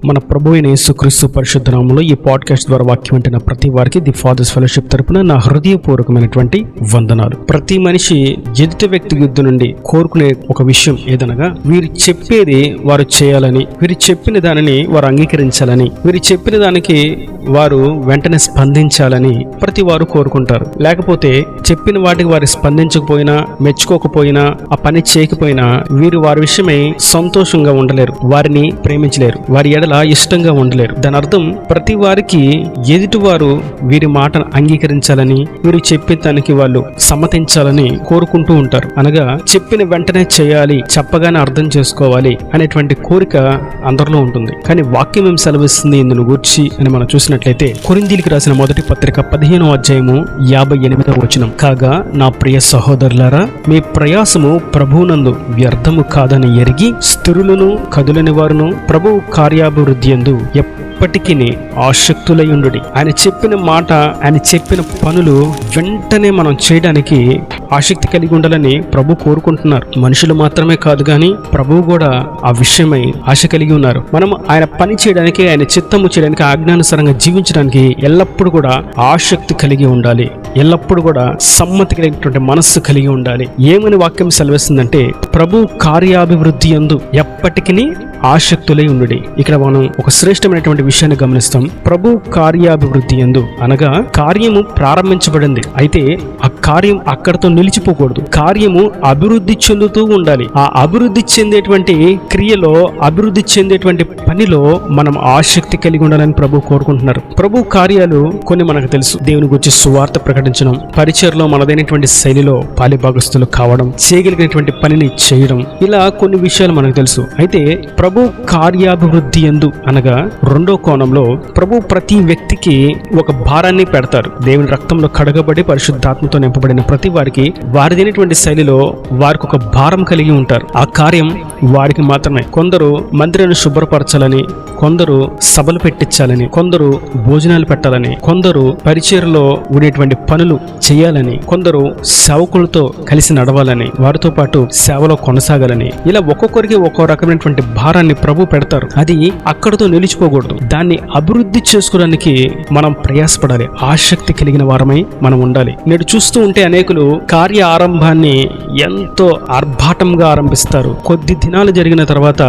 మన ప్రభు అయిన యేసుక్రీస్తు పరిశుద్ధ నామములో ఈ పాడ్కాస్ట్ ద్వారా వాక్యం వింటున్న ప్రతి వారికి ది ఫాదర్స్ ఫెలోషిప్ తరపున నా హృదయపూర్వకమైనటువంటి వందనాలు. ప్రతి మనిషి ఎదుటి వ్యక్తి యుద్ధ నుండి కోరుకునే ఒక విషయం ఏదనగా వీరు చెప్పేది వారు చేయాలని, వీరు చెప్పిన దానిని వారు అంగీకరించాలని, వీరు చెప్పిన దానికి వారు వెంటనే స్పందించాలని ప్రతి వారు కోరుకుంటారు. లేకపోతే చెప్పిన వాటికి వారు స్పందించకపోయినా, మెచ్చుకోకపోయినా, ఆ పని చేయకపోయినా వీరు వారి విషయమై సంతోషంగా ఉండలేరు, వారిని ప్రేమించలేరు, వారి ఎడల ఇష్టంగా ఉండలేరు. దాని అర్థం ప్రతి వారికి ఎదుటివారు వీరి మాటను అంగీకరించాలని, వీరు చెప్పిన దానికి వాళ్ళు సమ్మతించాలని కోరుకుంటూ ఉంటారు. అనగా చెప్పిన వెంటనే చేయాలి, చెప్పగానే అర్థం చేసుకోవాలి అనేటువంటి కోరిక అందరిలో ఉంటుంది. కానీ వాక్యం ఏం సెలవిస్తుంది ఇందును గూర్చి అని మనం చూసినట్లయితే కొరింథీయులకు రాసిన మొదటి పత్రిక 15వ అధ్యాయము 58వ వచనం, కాగా నా ప్రియ సహోదరులారా, మీ ప్రయాసము ప్రభువునందు వ్యర్థము కాదని ఎరిగి స్థిరులను కదులని వారును ప్రభువు కార్యాభివృద్ధి యందు ఎప్పటికీ ఆసక్తులై ఉండుడి. ఆయన చెప్పిన మాట, ఆయన చెప్పిన పనులు వెంటనే మనం చేయడానికి ఆసక్తి కలిగి ఉండాలని ప్రభు కోరుకుంటున్నారు. మనుషులు మాత్రమే కాదు కానీ ప్రభువు కూడా ఆ విషయమై ఆశ కలిగి ఉన్నారు. మనం ఆయన పని చేయడానికి, ఆయన చిత్తము చేయడానికి, ఆజ్ఞానుసారంగా జీవించడానికి ఎల్లప్పుడూ కూడా ఆసక్తి కలిగి ఉండాలి, ఎల్లప్పుడూ కూడా సమ్మతి కలిగినటువంటి మనస్సు కలిగి ఉండాలి. ఏమని వాక్యం సెలవిస్తుందంటే ప్రభు కార్యాభివృద్ధి యందు ఎప్పటికీ ఆసక్తులై ఉండుడి. ఇక్కడ మనం ఒక శ్రేష్టమైనటువంటి విషయాన్ని గమనిస్తాం. ప్రభు కార్యాభివృద్ధి యందు అనగా కార్యము ప్రారంభించబడింది, అయితే ఆ కార్యం అక్కడతో నిలిచిపోకూడదు. కార్యము అభివృద్ధి చెందుతూ ఉండాలి. ఆ అభివృద్ధి చెందేటువంటి క్రియలో, అభివృద్ధి చెందేటువంటి పనిలో మనం ఆసక్తి కలిగి ఉండాలని ప్రభు కోరుకుంటున్నారు. ప్రభు కార్యాలు కొన్ని మనకు తెలుసు. దేవుని గురించి సువార్త ప్రకటించడం, పరిచర్లో మనదైనటువంటి శైలిలో పాలిభాగస్తులు కావడం, చేయగలిగినటువంటి పనిని చేయడం, ఇలా కొన్ని విషయాలు మనకు తెలుసు. అయితే ప్రభు కార్యాభివృద్ధి యందు అనగా రెండో కోణంలో ప్రభు ప్రతి వ్యక్తికి ఒక భారాన్ని పెడతారు. దేవుని రక్తంలో కడగబడి పరిశుద్ధాత్మతో నింపబడిన ప్రతి వారికి వారిదైనటువంటి శైలిలో వారికి ఒక భారం కలిగి ఉంటారు. ఆ కార్యం వారికి మాత్రమే. కొందరు మందిరాన్ని శుభ్రపరచాలని, కొందరు సభలు పెట్టించాలని, కొందరు భోజనాలు పెట్టాలని, కొందరు పరిచర్లో ఉండేటువంటి పనులు చేయాలని, కొందరు సేవకులతో కలిసి నడవాలని, వారితో పాటు సేవలో కొనసాగాలని, ఇలా ఒక్కొక్కరికి ఒక్కో రకమైనటువంటి భారాన్ని ప్రభు పెడతారు. అది అక్కడతో నిలిచిపోకూడదు. దాన్ని అభివృద్ధి చేసుకోవడానికి మనం ప్రయాసపడాలి. ఆసక్తి కలిగిన వారమై మనం ఉండాలి. నేడు చూస్తూ ఉంటే అనేకులు కార్య ఆరంభాన్ని ఎంతో ఆర్భాటంగా ఆరంభిస్తారు. కొద్ది దినాలు జరిగిన తర్వాత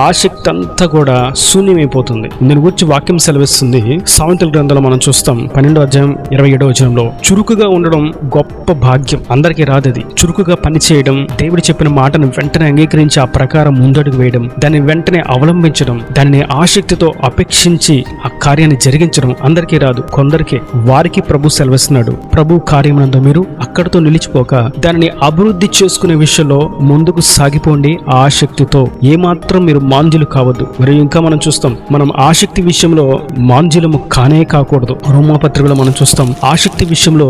ఆసక్తి అంతా కూడా శూన్యమైపోతుంది. దీని గురించి వాక్యం సెలవిస్తుంది. సామెతల గ్రంథంలో మనం చూస్తాం 12వ అధ్యాయం 27వ వచనంలో, చురుకుగా ఉండడం గొప్ప భాగ్యం, అందరికీ రాదది. చురుకుగా పని చేయడం, దేవుడు చెప్పిన మాటను వెంటనే అంగీకరించి ఆ ప్రకారం ముందడుగు వేయడం, దాన్ని వెంటనే అవలంబించడం, దానిని ఆసక్తితో అపేక్షించి ఆ కార్యాన్ని జరిగించడం అందరికీ రాదు, కొందరికే. వారికి ప్రభు సెలవిస్తున్నాడు, ప్రభు కార్యమునందు మీరు అక్కడితో నిలిచిపోక దానిని అభివృద్ధి చేసుకునే విషయంలో ముందుకు సాగిపోండి. ఆ ఆసక్తితో ఏమాత్రం మీరు మాంద్యులు కావద్దు. మరియు ఇంకా మనం చూస్తాం, మనం ఆసక్తి విషయంలో మాంద్యులము కానే కాకూడదు. రోమాపత్రికలో మనం చూస్తాం, ఆసక్తి విషయంలో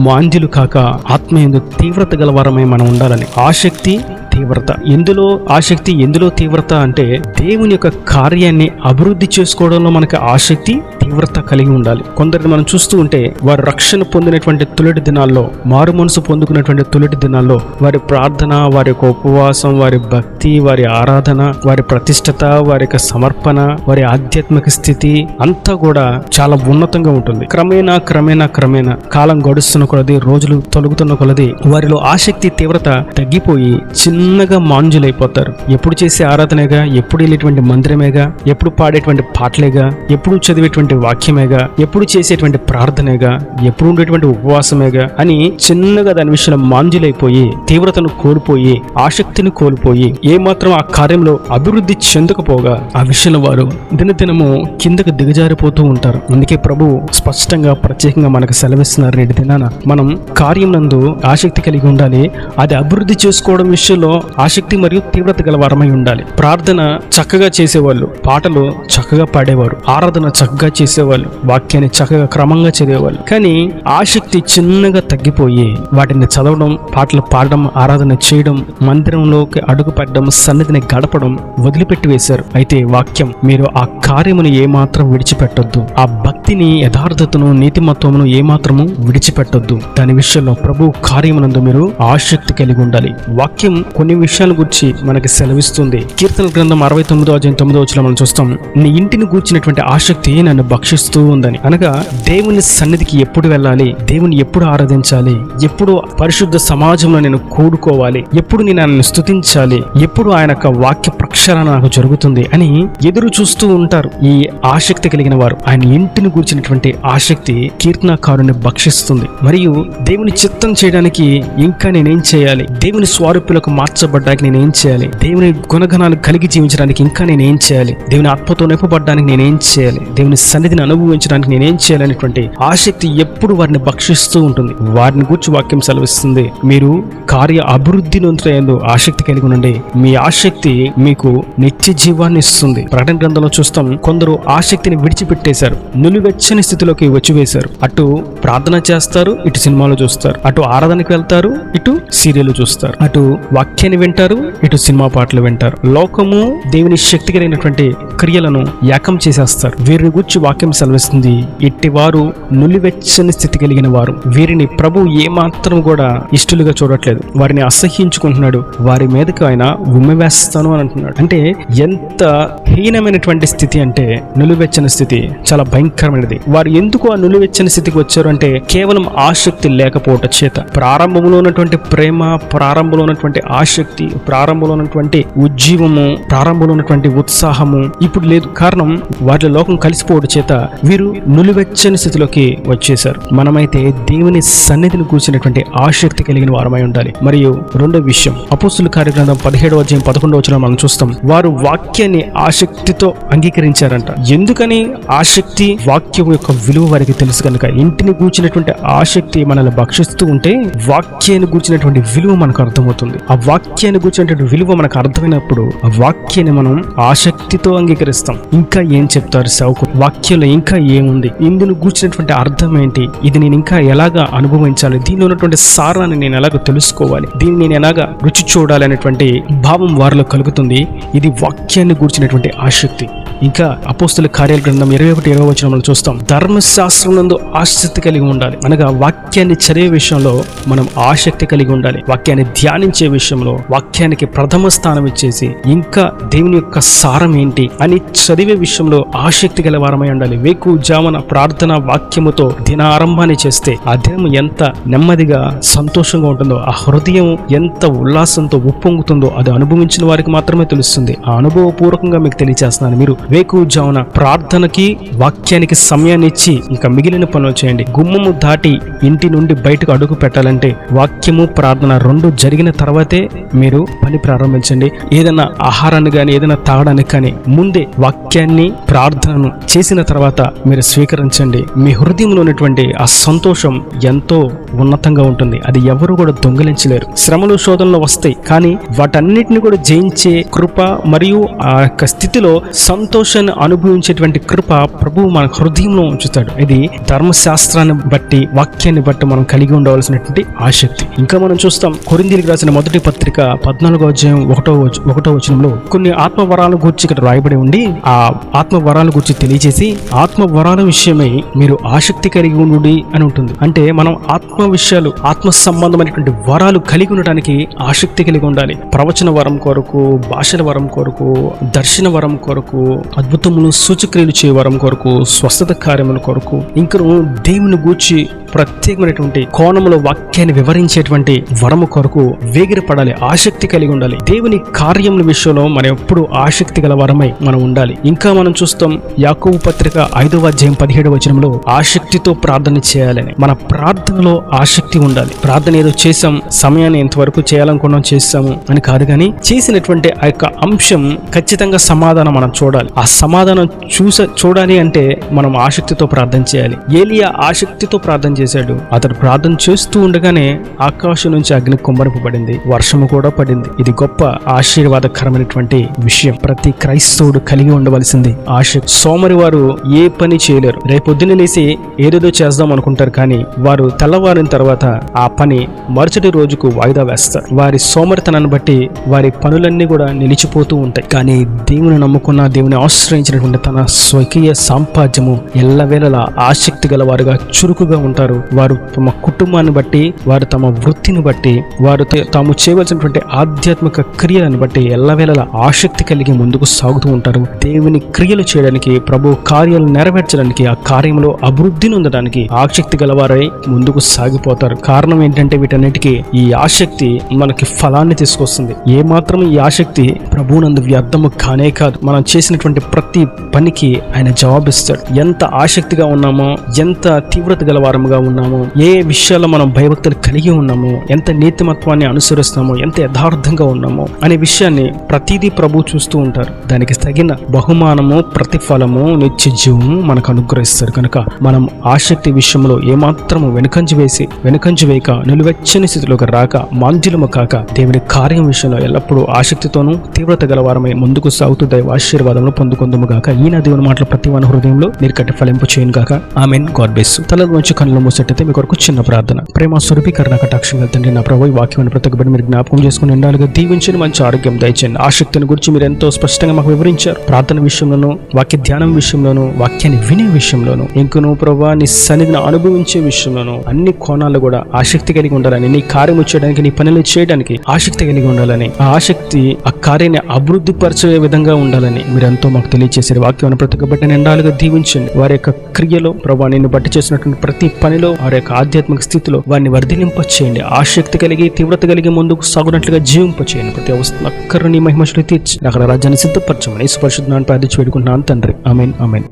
మాంద్యులు కాక ఆత్మయందు తీవ్రత గలవారమై మనం ఉండాలని. ఆసక్తి, తీవ్రత. ఎందులో ఆసక్తి, ఎందులో తీవ్రత అంటే దేవుని యొక్క కార్యాన్ని అభివృద్ధి చేసుకోవడంలో మనకి ఆసక్తి, తీవ్రత కలిగి ఉండాలి. కొందరిని మనం చూస్తూ ఉంటే వారు రక్షణ పొందినటువంటి తొలిటి దినాల్లో, మారు మనసు పొందుకున్నటువంటి తొలిటి దినాల్లో వారి ప్రార్థన, వారి యొక్క ఉపవాసం, వారి భక్తి, వారి ఆరాధన, వారి ప్రతిష్టత, వారి యొక్క సమర్పణ, వారి ఆధ్యాత్మిక స్థితి అంతా కూడా చాలా ఉన్నతంగా ఉంటుంది. క్రమేణా క్రమేణా క్రమేణా కాలం గడుస్తున్న కొలది, రోజులు తొలగుతున్న కొలది వారిలో ఆసక్తి, తీవ్రత తగ్గిపోయి చిన్నగా మాంజులైపోతారు. ఎప్పుడు చేసే ఆరాధనేగా, ఎప్పుడు వెళ్ళేటువంటి మందిరమేగా, ఎప్పుడు పాడేటువంటి పాటలేగా, ఎప్పుడు చదివేటువంటి వాక్యమేగా, ఎప్పుడు చేసేటువంటి ప్రార్థనేగా, ఎప్పుడు ఉండేటువంటి ఉపవాసమేగా అని చిన్నగా దాని విషయంలో మాంజులైపోయి తీవ్రతను కోల్పోయి ఆసక్తిని కోల్పోయి ఏమాత్రం ఆ కార్యంలో అభివృద్ధి చెందకపోగా ఆ విషయంలో వారు దినదినము కిందకు దిగజారిపోతూ ఉంటారు. అందుకే ప్రభు స్పష్టంగా ప్రత్యేకంగా మనకు సెలవిస్తున్నారు, నేటి దినాన మనం కార్యం నందు ఆసక్తి కలిగి ఉండాలి. అది అభివృద్ధి చేసుకోవడం విషయంలో ఆసక్తి మరియు తీవ్రత గల వారమై ఉండాలి. ప్రార్థన చక్కగా చేసేవాళ్ళు, పాటలు చక్కగా పాడేవారు, ఆరాధన చక్కగా చేసేవాళ్ళు, వాక్యాన్ని చక్కగా క్రమంగా చదివేవాళ్ళు. కానీ ఆసక్తి చిన్నగా తగ్గిపోయి వాటిని చదవడం, పాటలు పాడడం, ఆరాధన చేయడం, మందిరంలోకి అడుగు పెట్టడం, సన్నిధిని గడపడం వదిలిపెట్టి వేశారు. అయితే వాక్యం, మీరు ఆ కార్యమును ఏమాత్రం విడిచిపెట్టొద్దు. ఆ భక్తిని, యథార్థతను, నీతిమత్వమును ఏమాత్రము విడిచిపెట్టొద్దు. దాని విషయంలో ప్రభు కార్యమునందు మీరు ఆసక్తి కలిగి ఉండాలి. వాక్యం కొన్ని విషయాల గురించి మనకి సెలవిస్తుంది. కీర్తన గ్రంథం 69:9 మనం చూస్తాం, నీ ఇంటిని గూర్చినటువంటి ఆసక్తి నన్ను భక్షిస్తూ ఉందని. అనగా దేవుని సన్నిధికి ఎప్పుడు వెళ్ళాలి, దేవుని ఎప్పుడు ఆరాధించాలి, ఎప్పుడు పరిశుద్ధ సమాజంలో నేను కూడుకోవాలి, ఎప్పుడు నేను ఆయనను స్తుతించాలి, ఎప్పుడు ఆయన యొక్క వాక్య ప్రక్షాళన నాకు జరుగుతుంది అని ఎదురు చూస్తూ ఉంటారు ఈ ఆసక్తి కలిగిన వారు. ఆయన ఇంటిని గూర్చినటువంటి ఆసక్తి కీర్తనకారుని భక్షిస్తుంది. మరియు దేవుని చిత్తం చేయడానికి ఇంకా నేనేం చేయాలి, దేవుని స్వరూపులకు మార్చబడ్డానికి నేనేం చేయాలి, దేవుని గుణగణాలు కలిగి జీవించడానికి ఇంకా నేనేం చేయాలి, దేవుని ఆత్మతో నింపబడ్డానికి నేనేం చేయాలి, దేవుని సన్నిధిని అనుభవించడానికి నేనేం చేయాలనేటువంటి ఆసక్తి ఎప్పుడు వారిని భక్షిస్తూ ఉంటుంది. వారిని గూర్చి వాక్యం సెలవిస్తుంది, మీరు కార్య అభివృద్ధి నొందుటయందు ఆసక్తి కలిగి ఉండండి, మీ ఆసక్తి మీకు నిత్య జీవాన్ని ఇస్తుంది. ప్రకటన గ్రంథంలో చూస్తాం, కొందరు ఆసక్తిని విడిచిపెట్టేశారు, నులివెచ్చని స్థితిలోకి వచ్చివేశారు. అటు ప్రార్థన చేస్తారు, ఇటు సినిమాలు చూస్తారు, అటు ఆరాధనకి వెళ్తారు, ఇటు సీరియల్ చూస్తారు, అటు వాక్యాన్ని వింటారు, ఇటు సినిమా పాటలు వింటారు. లోకము దేవుని శక్తి కలిగినటువంటి క్రియలను ఏకం చేసేస్తారు. వీరిని గురించి వాక్యం సెలవిస్తుంది, ఇట్టి వారు నులివెచ్చని స్థితి కలిగిన వారు, వీరిని ప్రభు ఏమాత్రం కూడా ఇష్టలుగా చూడట్లేదు, వారిని అసహ్యించుకుంటున్నాడు, వారి మీదకి ఆయన ఉమ్మివేస్తాను అని అంటున్నాడు. అంటే ఎంత హీనమైనటువంటి స్థితి అంటే నులివెచ్చని స్థితి, చాలా భయంకరమైనది. వారు ఎందుకు ఆ నులివెచ్చని స్థితికి వచ్చారు అంటే కేవలం ఆసక్తి లేకపోవటం చేత. ప్రారంభంలో ఉన్నటువంటి ప్రేమ, ప్రారంభంలో ఉన్నటువంటి ఆసక్తి, ప్రారంభంలో ఉన్నటువంటి ఉజ్జీవము, ప్రారంభంలో ఉన్నటువంటి ఉత్సాహము ఇప్పుడు లేదు. కారణం వారి లోకం కలిసిపోవడం చేత వీరు నులివెచ్చని స్థితిలోకి వచ్చేశారు. మనమైతే దేవుని సన్నిధిని కూర్చున్నటువంటి ఆసక్తి కలిగిన వారమై ఉండాలి. మరియు రెండో విషయం, అపోస్తుల కార్యగ్రంథం 17:11 మనం చూస్తాం, వారు వాక్యాన్ని ఆసక్తితో అంగీకరించారంట. ఎందుకని? ఆసక్తి, వాక్యం యొక్క విలువ వారికి తెలుసు కనుక. ఇంటిని గూర్చినటువంటి ఆసక్తి మనల్ని భక్షిస్తూ ఉంటే వాక్యాన్ని గూర్చినటువంటి విలువ మనకు అర్థమవుతుంది. ఆ వాక్యాన్ని గూర్చినటువంటి విలువ మనకు అర్థమైనప్పుడు ఆ వాక్యాన్ని మనం ఆసక్తితో అంగీకరిస్తాం. ఇంకా ఏం చెప్తారు సేవకులు, వాక్యంలో ఇంకా ఏముంది, ఇందును గూర్చినటువంటి అర్థం ఏంటి, ఇది నేను ఇంకా ఎలాగా అనుభవించాలి, దీనిలో ఉన్నటువంటి సారాన్ని నేను ఎలాగ తెలుసుకోవాలి, దీన్ని నేను ఎలాగా రుచి చూడాలి అనేటువంటి భావం వారిలో కలుగుతుంది. ఇది వాక్యాన్ని గూర్చినటువంటి ఆసక్తి. ఇంకా అపోస్తుల కార్యాల గ్రంథం 21:20 మనం చూస్తాం, ధర్మశాస్త్రం నందు ఆసక్తి కలిగి ఉండాలి. అనగా వాక్యాన్ని చదివే విషయంలో మనం ఆసక్తి కలిగి ఉండాలి. వాక్యాన్ని ధ్యానించే విషయంలో వాక్యానికి ప్రథమ స్థానం ఇచ్చేసి ఇంకా దేవుని యొక్క సారం ఏంటి అని చదివే విషయంలో ఆసక్తి గల వారమై ఉండాలి. వేకువజామున ప్రార్థన వాక్యముతో దినారంభాన్ని చేస్తే ఆ దినం ఎంత నెమ్మదిగా సంతోషంగా ఉంటుందో, ఆ హృదయం ఎంత ఉల్లాసంతో ఉప్పొంగుతుందో అది అనుభవించిన వారికి మాత్రమే తెలుస్తుంది. ఆ అనుభవపూర్వకంగా మీకు తెలియజేస్తున్నాను. మీరు వేకువజామున ప్రార్థనకి వాక్యానికి సమయాన్ని ఇచ్చి ఇంకా మిగిలిన పనులు చేయండి. గుమ్మము దాటి ఇంటి నుండి బయటకు అడుగు పెట్టాలంటే వాక్యము ప్రార్థన రెండు జరిగిన తర్వాతే మీరు పని ప్రారంభించండి. ఏదైనా ఆహారాన్ని కానీ ఏదైనా తాగడానికి కానీ ముందే వాక్యాన్ని ప్రార్థనను చేసిన తర్వాత మీరు స్వీకరించండి. మీ హృదయంలో ఉన్నటువంటి ఆ సంతోషం ఎంతో ఉన్నతంగా ఉంటుంది. అది ఎవరు కూడా దొంగిలించలేరు. శ్రమలు శోధనలు వస్తాయి, కానీ వాటన్నిటిని కూడా జయించే కృప మరియు ఆ యొక్క స్థితిలో సంతోషాన్ని అనుభవించేటువంటి కృప ప్రభువు మన హృదయంలో ఉంచుతాడు. ఇది ధర్మశాస్త్రాన్ని బట్టి, వాక్యాన్ని బట్టి మనం కలిగి ఉండవలసినటువంటి ఆసక్తి. ఇంకా మనం చూస్తాం, కొరింథీయులకు రాసిన మొదటి పత్రిక 14:1 కొన్ని ఆత్మవరాల గురించి ఇక్కడ రాయబడి ఉండి ఆ ఆత్మవరాల గురించి తెలియజేసి ఆత్మవరాల విషయమై మీరు ఆసక్తి కలిగి ఉండి అని ఉంటుంది. అంటే మనం ఆత్మ విషయాలు, ఆత్మ సంబంధమైనటువంటి వరాలు కలిగి ఉండడానికి ఆసక్తి కలిగి ఉండాలి. ప్రవచన వరం కొరకు, భాషల వరం కొరకు, దర్శన వరం కొరకు, అద్భుతములు సూచక్రియలు చేయ వరం కొరకు, స్వస్థత కార్యముల కొరకు, ఇంకా దేవుని గూర్చి ప్రత్యేకమైనటువంటి కోణంలో వాక్యాన్ని వివరించేటువంటి వరము కొరకు వేగిరపడాలి, ఆసక్తి కలిగి ఉండాలి. దేవుని కార్యముల విషయంలో మనం ఎప్పుడు ఆసక్తి గల వరమై మనం ఉండాలి. ఇంకా మనం చూస్తాం, యాకోబు పత్రిక 5:17 ఆసక్తితో ప్రార్థన చేయాలని. మన ప్రార్థనలో ఆసక్తి ఉండాలి. ప్రార్థన ఏదో చేసాం, సమయాన్ని ఎంతవరకు చేయాలనుకున్నాం చేస్తాము అని కాదు, కానీ చేసినటువంటి ఆ యొక్క అంశం ఖచ్చితంగా సమాధానం మనం చూడాలి. ఆ సమాధానం చూడాలి అంటే మనం ఆసక్తితో ప్రార్థన చేయాలి. ఏలియా ఆసక్తితో ప్రార్థన చేశాడు. అతడు ప్రార్థన చేస్తూ ఉండగానే ఆకాశం నుంచి అగ్ని కుమ్మరింపబడింది, వర్షము కూడా పడింది. ఇది గొప్ప ఆశీర్వాదకరమైనటువంటి విషయం. ప్రతి క్రైస్తవుడు కలిగి ఉండవలసింది ఆసక్తి. సోమరి వారు ఏ పని చేయలేరు. రేపొద్దున లేసి ఏదేదో చేద్దాం అనుకుంటారు, కానీ వారు తెల్లవారిన తర్వాత ఆ పని మరుసటి రోజుకు వాయిదా వేస్తారు. వారి సోమరితనాన్ని బట్టి వారి పనులన్నీ కూడా నిలిచిపోతూ ఉంటాయి. కానీ దేవుని నమ్ముకున్న, దేవుని ఆశ్రయించినటువంటి తన స్వకీయ సాంపాద్యము ఎల్లవేళలా ఆసక్తి గల వారుగా చురుకుగా ఉంటారు. వారు తమ కుటుంబాన్ని బట్టి, వారు తమ వృత్తిని బట్టి, వారు తాము చేయవలసినటువంటి ఆధ్యాత్మిక క్రియలను బట్టి ఎల్లవేళలా ఆసక్తి కలిగి ముందుకు సాగుతూ ఉంటారు. దేవుని క్రియలు చేయడానికి, ప్రభు కార్యాలు నెరవేర్చడానికి, ఆ కార్యంలో అభివృద్ధిని పొందడానికి ఆసక్తి గలవారై ముందుకు సాగిపోతారు. కారణం ఏంటంటే వీటన్నిటికీ ఈ ఆసక్తి మనకి ఫలాన్ని తీసుకొస్తుంది. ఏ మాత్రం ఈ ఆసక్తి ప్రభువునందు వ్యర్థము కానే కాదు. మనం చేసినటువంటి ప్రతి పనికి ఆయన జవాబిస్తాడు. ఎంత ఆసక్తిగా ఉన్నామో, ఎంత తీవ్రత గలవారముగా ఉన్నామో, ఏ విషయాల్లో మనం భయభక్తులు కలిగి ఉన్నామో, ఎంత నీతిమత్వాన్ని అనుసరిస్తున్నామో, ఎంత యథార్థంగా ఉన్నామో అనే విషయాన్ని ప్రతిదీ ప్రభు చూస్తూ ఉంటారు. దానికి తగిన బహుమానము, ప్రతిఫలము, నిత్య జీవము మనకు అనుగ్రహిస్తారు. కనుక మనం ఆసక్తి విషయంలో ఏమాత్రము వెనుకంజు వేయక నిలువెచ్చని స్థితిలోకి రాక, మాంద్యులము కాక, దేవుని కార్యం విషయంలో ఎల్లప్పుడూ ఆసక్తితోనూ తీవ్రత గలవారమై ముందుకు సాగుతూ దైవ ఆశీర్వాదంలో పొందుకుందుము గాక. ఈయన దేవుని మాటల ప్రతి వాని హృదయంలో నీరు కట్టి ఫలింపు చేయను గాక. ఆమెన్. God bless you. తల నుంచి కళ్ళు మూసేటైతే మీ కొరకు చిన్న ప్రార్థన. ప్రేమ స్వరూపీకరణ కటాక్షం తండ్రి, నా ప్రభు ఈ వాక్యమైన ప్రతి ఒక్కటి మీరు జ్ఞాపకం చేసుకుని ఉండాలిగా దీవించండి. మంచి ఆరోగ్యం దయచేయండి. ఆసక్తిని గురించి మీరు ఎంతో స్పష్టంగా మాకు వివరించారు. ప్రార్థన విషయంలోను, వాక్య ధ్యానం విషయంలోను, వాక్యాన్ని వినే విషయంలోను, ఇంకను ప్రభా నీ సన్నిధిని అనుభవించే విషయంలోను అన్ని కోణాలు కూడా ఆసక్తి కలిగి ఉండాలని, నీ కార్యం చేయడానికి, నీ పనులు చేయడానికి ఆసక్తి కలిగి ఉండాలని, ఆ ఆసక్తి ఆ కార్యాన్ని అభివృద్ధి పరిచే విధంగా ఉండాలని మీరెంతో మాకు తెలియజేశారు. వాక్యం ప్రతి ఒక్క బిడ్డని ఎండాలుగా దీవించండి. వారి యొక్క క్రియలో ప్రభా నిన్ను బట్టి చేసినటువంటి ప్రతి పనిలో, వారి యొక్క ఆధ్యాత్మిక స్థితిలో వారిని వర్ధిలింపచేయండి. ఆసక్తి కలిగి, తీవ్రత కలిగి ముందుకు సాగునట్లుగా జీవింపచేయండి. ప్రతి అవస్థ అక్కరు నీ మహిమశులు తీర్చి అక్కడ రాజ్యాన్ని సిద్ధపరచమని యేసు పరిశుద్ధ నామమున ప్రార్థించి వేడుకుంటున్నాను తండ్రి. ఆమేన్. ఆమేన్.